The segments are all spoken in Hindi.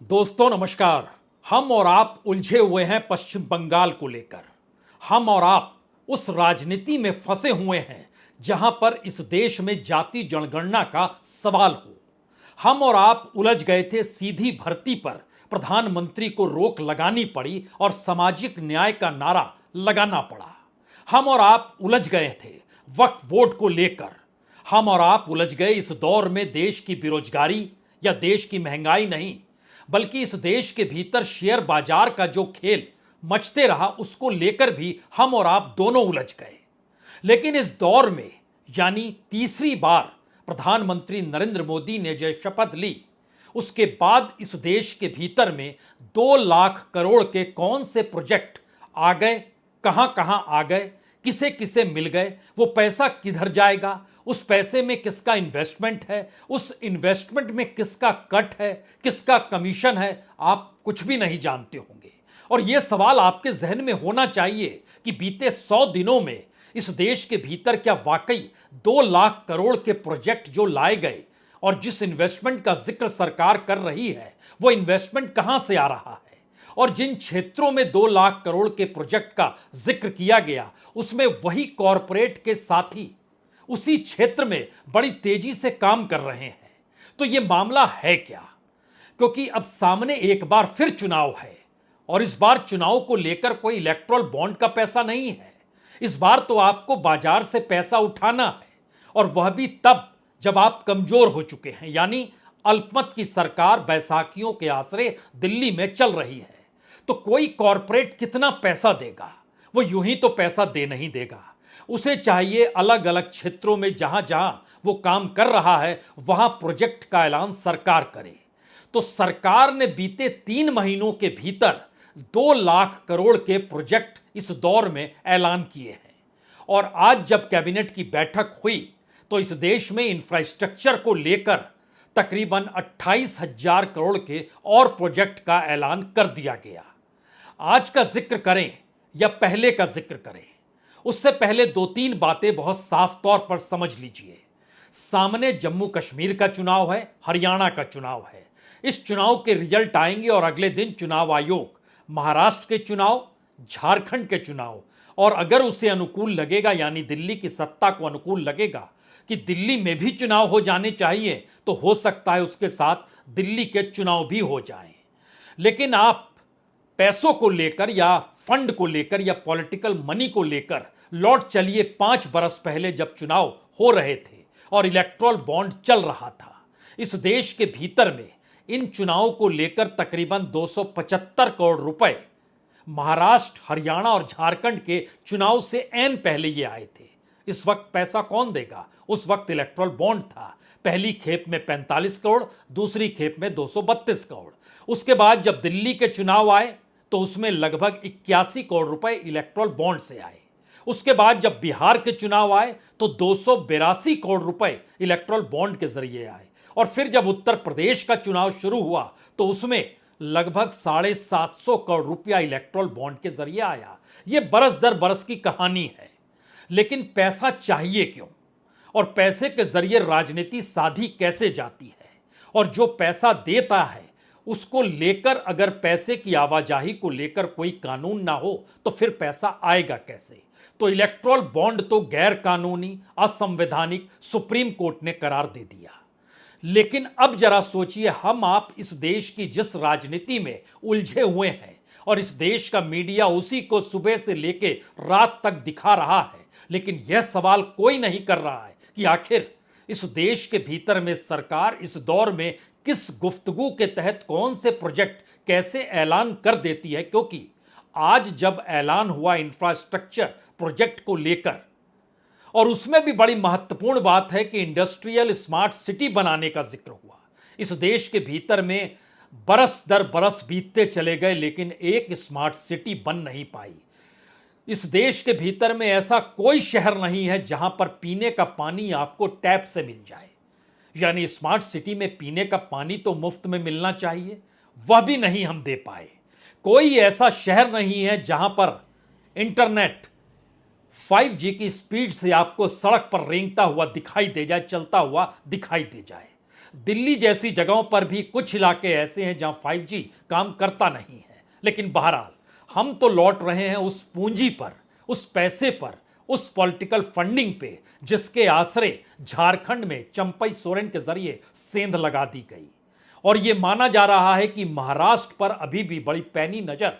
दोस्तों नमस्कार। हम और आप उलझे हुए हैं पश्चिम बंगाल को लेकर। हम और आप उस राजनीति में फंसे हुए हैं जहां पर इस देश में जाति जनगणना का सवाल हो। हम और आप उलझ गए थे सीधी भर्ती पर, प्रधानमंत्री को रोक लगानी पड़ी और सामाजिक न्याय का नारा लगाना पड़ा। हम और आप उलझ गए थे वक्फ वोट को लेकर। हम और आप उलझ गए इस दौर में देश की बेरोजगारी या देश की महंगाई नहीं, बल्कि इस देश के भीतर शेयर बाजार का जो खेल मचते रहा उसको लेकर भी हम और आप दोनों उलझ गए। लेकिन इस दौर में, यानी तीसरी बार प्रधानमंत्री नरेंद्र मोदी ने जब शपथ ली, उसके बाद इस देश के भीतर में 2 लाख करोड़ के कौन से प्रोजेक्ट आ गए, कहां कहां आ गए, किसे किसे मिल गए, वो पैसा किधर जाएगा, उस पैसे में किसका इन्वेस्टमेंट है, उस इन्वेस्टमेंट में किसका कट है, किसका कमीशन है, आप कुछ भी नहीं जानते होंगे। और यह सवाल आपके जहन में होना चाहिए कि बीते 100 दिनों में इस देश के भीतर क्या वाकई 2 लाख करोड़ के प्रोजेक्ट जो लाए गए और जिस इन्वेस्टमेंट का जिक्र सरकार कर रही है, वो इन्वेस्टमेंट कहां से आ रहा है। और जिन क्षेत्रों में 2 लाख करोड़ के प्रोजेक्ट का जिक्र किया गया, उसमें वही कॉरपोरेट के साथी उसी क्षेत्र में बड़ी तेजी से काम कर रहे हैं। तो यह मामला है क्या? क्योंकि अब सामने एक बार फिर चुनाव है और इस बार चुनाव को लेकर कोई इलेक्टोरल बॉन्ड का पैसा नहीं है। इस बार तो आपको बाजार से पैसा उठाना है, और वह भी तब जब आप कमजोर हो चुके हैं, यानी अल्पमत की सरकार बैसाखियों के आसरे दिल्ली में चल रही है। तो कोई कॉरपोरेट कितना पैसा देगा? वो यूं ही तो पैसा दे नहीं देगा। उसे चाहिए अलग अलग क्षेत्रों में जहां जहां वो काम कर रहा है वहां प्रोजेक्ट का ऐलान सरकार करे। तो सरकार ने बीते 3 महीनों के भीतर 2 लाख करोड़ के प्रोजेक्ट इस दौर में ऐलान किए हैं। और आज जब कैबिनेट की बैठक हुई तो इस देश में इंफ्रास्ट्रक्चर को लेकर तकरीबन 28,000 करोड़ के और प्रोजेक्ट का ऐलान कर दिया गया। आज का जिक्र करें या पहले का जिक्र करें, उससे पहले 2-3 बातें बहुत साफ तौर पर समझ लीजिए। सामने जम्मू कश्मीर का चुनाव है, हरियाणा का चुनाव है। इस चुनाव के रिजल्ट आएंगे और अगले दिन चुनाव आयोग महाराष्ट्र के चुनाव, झारखंड के चुनाव, और अगर उसे अनुकूल लगेगा, यानी दिल्ली की सत्ता को अनुकूल लगेगा कि दिल्ली में भी चुनाव हो जाने चाहिए, तो हो सकता है उसके साथ दिल्ली के चुनाव भी हो जाएं। लेकिन आप पैसों को लेकर या फंड को लेकर या पॉलिटिकल मनी को लेकर लौट चलिए 5 बरस पहले, जब चुनाव हो रहे थे और इलेक्टोरल बॉन्ड चल रहा था। इस देश के भीतर में इन चुनावों को लेकर तकरीबन 275 करोड़ रुपए महाराष्ट्र, हरियाणा और झारखंड के चुनाव से ऐन पहले ये आए थे। इस वक्त पैसा कौन देगा? उस वक्त इलेक्टोरल बॉन्ड था। पहली खेप में 45 करोड़, दूसरी खेप में 232 करोड़। उसके बाद जब दिल्ली के चुनाव आए तो उसमें लगभग 81 करोड़ रुपए इलेक्टोरल बॉन्ड से आए। उसके बाद जब बिहार के चुनाव आए तो 282 करोड़ रुपए इलेक्टोरल बॉन्ड के जरिए आए। और फिर जब उत्तर प्रदेश का चुनाव शुरू हुआ तो उसमें लगभग 750 करोड़ रुपया इलेक्टोरल बॉन्ड के जरिए आया। यह बरस दर बरस की कहानी है। लेकिन पैसा चाहिए क्यों? और पैसे के जरिए राजनीति साधी कैसे जाती है? और जो पैसा देता है उसको लेकर अगर पैसे की आवाजाही को लेकर कोई कानून ना हो तो फिर पैसा आएगा कैसे? तो इलेक्टोरल बॉन्ड तो गैर कानूनी, असंवैधानिक सुप्रीम कोर्ट ने करार दे दिया। लेकिन अब जरा सोचिए, हम आप इस देश की जिस राजनीति में उलझे हुए हैं और इस देश का मीडिया उसी को सुबह से लेके रात तक दिखा रहा है, लेकिन यह सवाल कोई नहीं कर रहा है कि आखिर इस देश के भीतर में सरकार इस दौर में किस गुफ्तगू के तहत कौन से प्रोजेक्ट कैसे ऐलान कर देती है। क्योंकि आज जब ऐलान हुआ इंफ्रास्ट्रक्चर प्रोजेक्ट को लेकर, और उसमें भी बड़ी महत्वपूर्ण बात है कि इंडस्ट्रियल स्मार्ट सिटी बनाने का जिक्र हुआ। इस देश के भीतर में बरस दर बरस बीतते चले गए लेकिन एक स्मार्ट सिटी बन नहीं पाई। इस देश के भीतर में ऐसा कोई शहर नहीं है जहां पर पीने का पानी आपको टैप से मिल जाए। यानी स्मार्ट सिटी में पीने का पानी तो मुफ्त में मिलना चाहिए, वह भी नहीं हम दे पाए। कोई ऐसा शहर नहीं है जहां पर इंटरनेट 5G की स्पीड से आपको सड़क पर रेंगता हुआ दिखाई दे जाए, चलता हुआ दिखाई दे जाए। दिल्ली जैसी जगहों पर भी कुछ इलाके ऐसे हैं जहां 5G काम करता नहीं है, लेकिन बहरहाल हम तो लौट रहे हैं उस पूंजी पर, उस पैसे पर, उस पॉलिटिकल फंडिंग पे जिसके आसरे झारखंड में चंपई सोरेन के जरिए सेंध लगा दी गई। और यह माना जा रहा है कि महाराष्ट्र पर अभी भी बड़ी पैनी नजर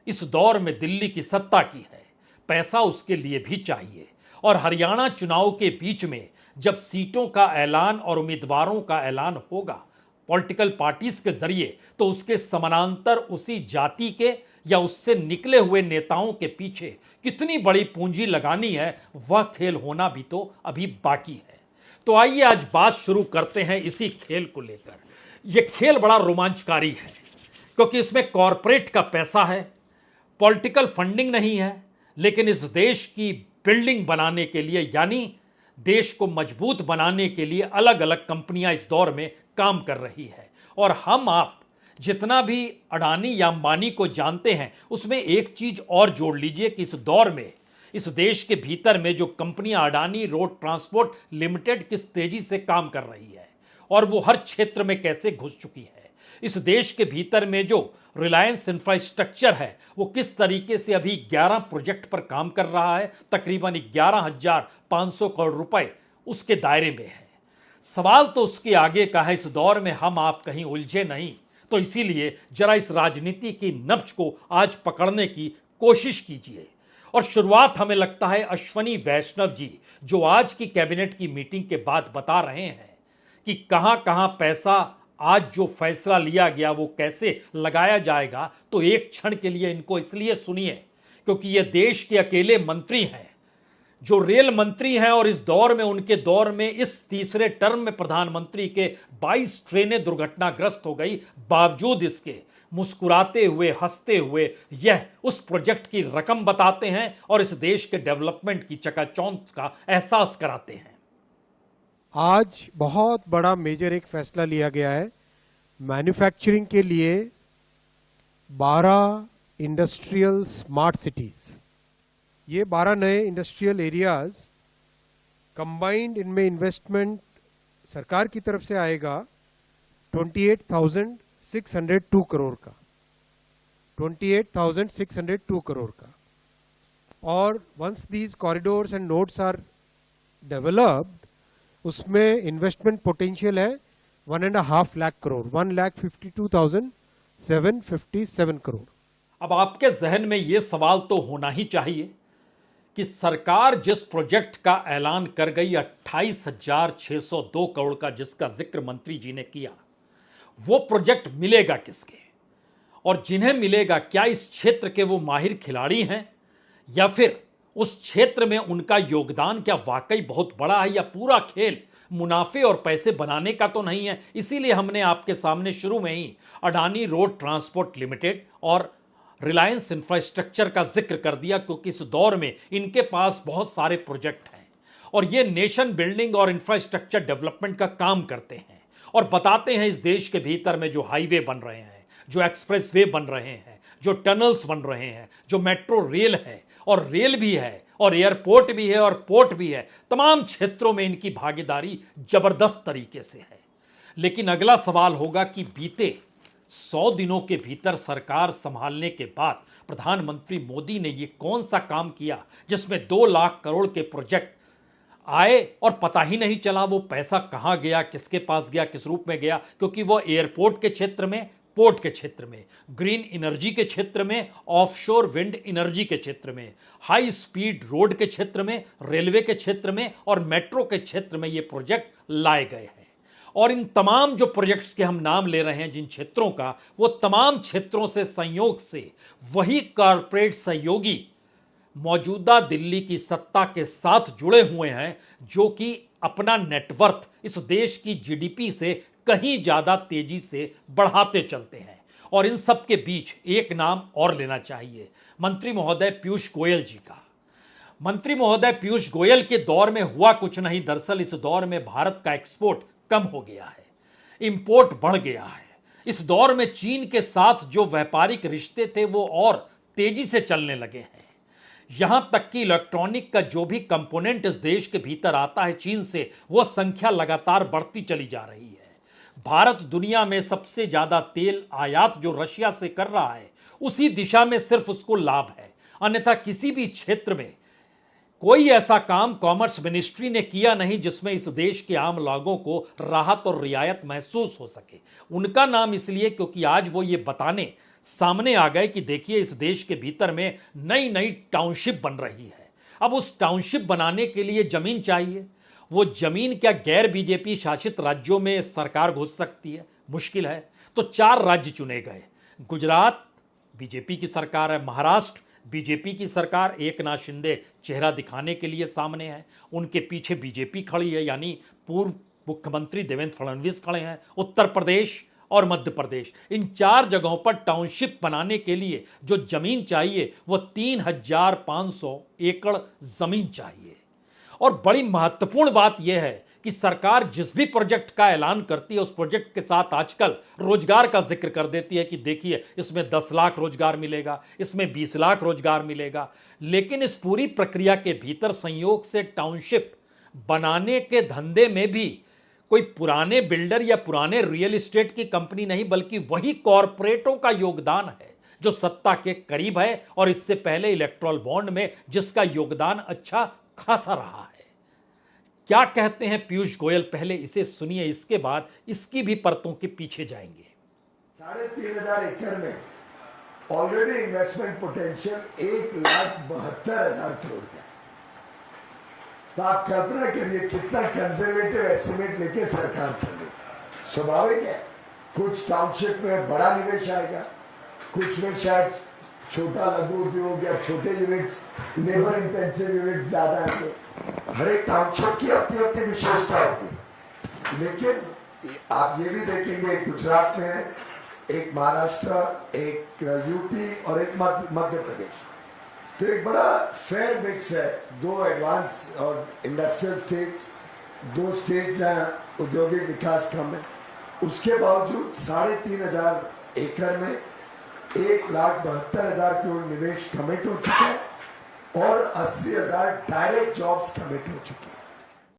इस दौर में दिल्ली की सत्ता की है। पैसा उसके लिए भी चाहिए। और हरियाणा चुनाव के बीच में जब सीटों का ऐलान और उम्मीदवारों का ऐलान होगा पॉलिटिकल पार्टीज के जरिए, तो उसके समानांतर उसी जाति के या उससे निकले हुए नेताओं के पीछे कितनी बड़ी पूंजी लगानी है, वह खेल होना भी तो अभी बाकी है। तो आइए आज बात शुरू करते हैं इसी खेल को लेकर। यह खेल बड़ा रोमांचकारी है क्योंकि इसमें कॉरपोरेट का पैसा है, पॉलिटिकल फंडिंग नहीं है, लेकिन इस देश की बिल्डिंग बनाने के लिए, यानी देश को मजबूत बनाने के लिए अलग अलग कंपनियां इस दौर में काम कर रही है। और हम आप जितना भी अडानी या अंबानी को जानते हैं, उसमें एक चीज और जोड़ लीजिए कि इस दौर में इस देश के भीतर में जो कंपनियां अडानी रोड ट्रांसपोर्ट लिमिटेड किस तेजी से काम कर रही है और वो हर क्षेत्र में कैसे घुस चुकी है। इस देश के भीतर में जो रिलायंस इंफ्रास्ट्रक्चर है वो किस तरीके से अभी 11 प्रोजेक्ट पर काम कर रहा है, तकरीबन 11,500 करोड़ रुपए उसके दायरे में है। सवाल तो उसके आगे का है, इस दौर में हम आप कहीं उलझे नहीं, तो इसीलिए जरा इस राजनीति की नब्ज को आज पकड़ने की कोशिश कीजिए। और शुरुआत हमें लगता है अश्वनी वैष्णव जी जो आज की कैबिनेट की मीटिंग के बाद बता रहे हैं कि कहां कहां पैसा आज जो फैसला लिया गया वो कैसे लगाया जाएगा, तो एक क्षण के लिए इनको इसलिए सुनिए क्योंकि ये देश के अकेले मंत्री हैं जो रेल मंत्री हैं और इस दौर में, उनके दौर में, इस तीसरे टर्म में प्रधानमंत्री के 22 ट्रेनें दुर्घटनाग्रस्त हो गई, बावजूद इसके मुस्कुराते हुए, हंसते हुए यह उस प्रोजेक्ट की रकम बताते हैं और इस देश के डेवलपमेंट की चकाचौंध का एहसास कराते हैं। आज बहुत बड़ा मेजर एक फैसला लिया गया है। मैन्युफैक्चरिंग के लिए 12 इंडस्ट्रियल स्मार्ट सिटीज, ये 12 नए इंडस्ट्रियल एरियाज कंबाइंड, इनमें इन्वेस्टमेंट सरकार की तरफ से आएगा 28,602 करोड़ का, 28,602 करोड़ का। और once these corridors and nodes are developed, उसमें इन्वेस्टमेंट पोटेंशियल है 1.5 लाख करोड़, 1,52,757 करोड़। अब आपके जहन में यह सवाल तो होना ही चाहिए कि सरकार जिस प्रोजेक्ट का ऐलान कर गई 28,602 करोड़ का, जिसका जिक्र मंत्री जी ने किया, वो प्रोजेक्ट मिलेगा किसके और जिन्हें मिलेगा क्या इस क्षेत्र के वो माहिर खिलाड़ी हैं या फिर उस क्षेत्र में उनका योगदान क्या वाकई बहुत बड़ा है, या पूरा खेल मुनाफे और पैसे बनाने का तो नहीं है। इसीलिए हमने आपके सामने शुरू में ही अडानी रोड ट्रांसपोर्ट लिमिटेड और रिलायंस इंफ्रास्ट्रक्चर का जिक्र कर दिया क्योंकि इस दौर में इनके पास बहुत सारे प्रोजेक्ट हैं और ये नेशन बिल्डिंग और इंफ्रास्ट्रक्चर डेवलपमेंट का काम करते हैं और बताते हैं इस देश के भीतर में जो हाईवे बन रहे हैं, जो एक्सप्रेस वे बन रहे हैं, जो टनल्स बन रहे हैं, जो मेट्रो रेल है और रेल भी है और एयरपोर्ट भी है और पोर्ट भी है, तमाम क्षेत्रों में इनकी भागीदारी जबरदस्त तरीके से है। लेकिन अगला सवाल होगा कि बीते 100 दिनों के भीतर सरकार संभालने के बाद प्रधानमंत्री मोदी ने यह कौन सा काम किया जिसमें 2 लाख करोड़ के प्रोजेक्ट आए और पता ही नहीं चला वो पैसा कहां गया, किसके पास गया, किस रूप में गया, क्योंकि वो एयरपोर्ट के क्षेत्र में, पोर्ट के क्षेत्र में, ग्रीन एनर्जी के क्षेत्र में, ऑफशोर विंड एनर्जी के क्षेत्र में, हाई स्पीड रोड के क्षेत्र में, रेलवे के क्षेत्र में और मेट्रो के क्षेत्र में ये प्रोजेक्ट लाए गए हैं। और इन तमाम जो प्रोजेक्ट्स के हम नाम ले रहे हैं जिन क्षेत्रों का, वो तमाम क्षेत्रों से संयोग से वही कॉरपोरेट सहयोगी मौजूदा दिल्ली की सत्ता के साथ जुड़े हुए हैं जो कि अपना नेटवर्थ इस देश की जीडीपी से कहीं ज्यादा तेजी से बढ़ाते चलते हैं। और इन सब के बीच एक नाम और लेना चाहिए, मंत्री महोदय पीयूष गोयल जी का। मंत्री महोदय पीयूष गोयल के दौर में हुआ कुछ नहीं, दरअसल इस दौर में भारत का एक्सपोर्ट कम हो गया है, इंपोर्ट बढ़ गया है। इस दौर में चीन के साथ जो व्यापारिक रिश्ते थे वो और तेजी से चलने लगे हैं। यहां तक कि इलेक्ट्रॉनिक का जो भी कंपोनेंट इस देश के भीतर आता है चीन से, वो संख्या लगातार बढ़ती चली जा रही है। भारत दुनिया में सबसे ज्यादा तेल आयात जो रशिया से कर रहा है, उसी दिशा में सिर्फ उसको लाभ है। अन्यथा किसी भी क्षेत्र में कोई ऐसा काम कॉमर्स मिनिस्ट्री ने किया नहीं जिसमें इस देश के आम लोगों को राहत और रियायत महसूस हो सके। उनका नाम इसलिए क्योंकि आज वो ये बताने सामने आ गए कि देखिए इस देश के भीतर में नई नई टाउनशिप बन रही है। अब उस टाउनशिप बनाने के लिए जमीन चाहिए। वो जमीन क्या गैर बीजेपी शासित राज्यों में सरकार घुस सकती है? मुश्किल है। तो 4 राज्य चुने गए। गुजरात बीजेपी की सरकार है, महाराष्ट्र बीजेपी की सरकार, एकनाथ शिंदे चेहरा दिखाने के लिए सामने है, उनके पीछे बीजेपी खड़ी है यानी पूर्व मुख्यमंत्री देवेंद्र फडणवीस खड़े हैं। उत्तर प्रदेश और मध्य प्रदेश, इन 4 जगहों पर टाउनशिप बनाने के लिए जो जमीन चाहिए वो 3,500 एकड़ जमीन चाहिए। और बड़ी महत्वपूर्ण बात यह है कि सरकार जिस भी प्रोजेक्ट का ऐलान करती है उस प्रोजेक्ट के साथ आजकल रोजगार का जिक्र कर देती है कि देखिए इसमें 10 लाख रोजगार मिलेगा, इसमें 20 लाख रोजगार मिलेगा। लेकिन इस पूरी प्रक्रिया के भीतर संयोग से टाउनशिप बनाने के धंधे में भी कोई पुराने बिल्डर या पुराने रियल एस्टेट की कंपनी नहीं बल्कि वही कॉरपोरेटों का योगदान है जो सत्ता के करीब है और इससे पहले इलेक्टोरल बॉन्ड में जिसका योगदान अच्छा खासा रहा है। क्या कहते हैं पीयूष गोयल, पहले इसे सुनिए, इसके बाद इसकी भी परतों के पीछे जाएंगे। 3,500 एकड़ में ऑलरेडी इन्वेस्टमेंट पोटेंशियल 1,72,000 करोड़ का। तो आप कल्पना करिए कितना कंजर्वेटिव एस्टिमेट लेके सरकार चल रही। स्वाभाविक है कुछ टाउनशिप में बड़ा निवेश आएगा, कुछ में शायद छोटा लघु उद्योग या छोटे यूनिट्स, लेबर इंटेंसिव यूनिट ज्यादा आएंगे। हर एक टाउनशिप की अपनी अपनी विशेषता होगी। लेकिन आप ये भी देखेंगे गुजरात में एक, महाराष्ट्र, एक यूपी और एक मध्य प्रदेश। तो एक बड़ा फेयर मिक्स है। 2 एडवांस और इंडस्ट्रियल स्टेट्स, 2 स्टेट्स हैं औद्योगिक विकास कम है। उसके बावजूद 3,500 एकड़ में 1,72,000 करोड़ निवेश कमिट हो चुका है और 80,000 डायरेक्ट जॉब्स कमिट हो चुके हैं।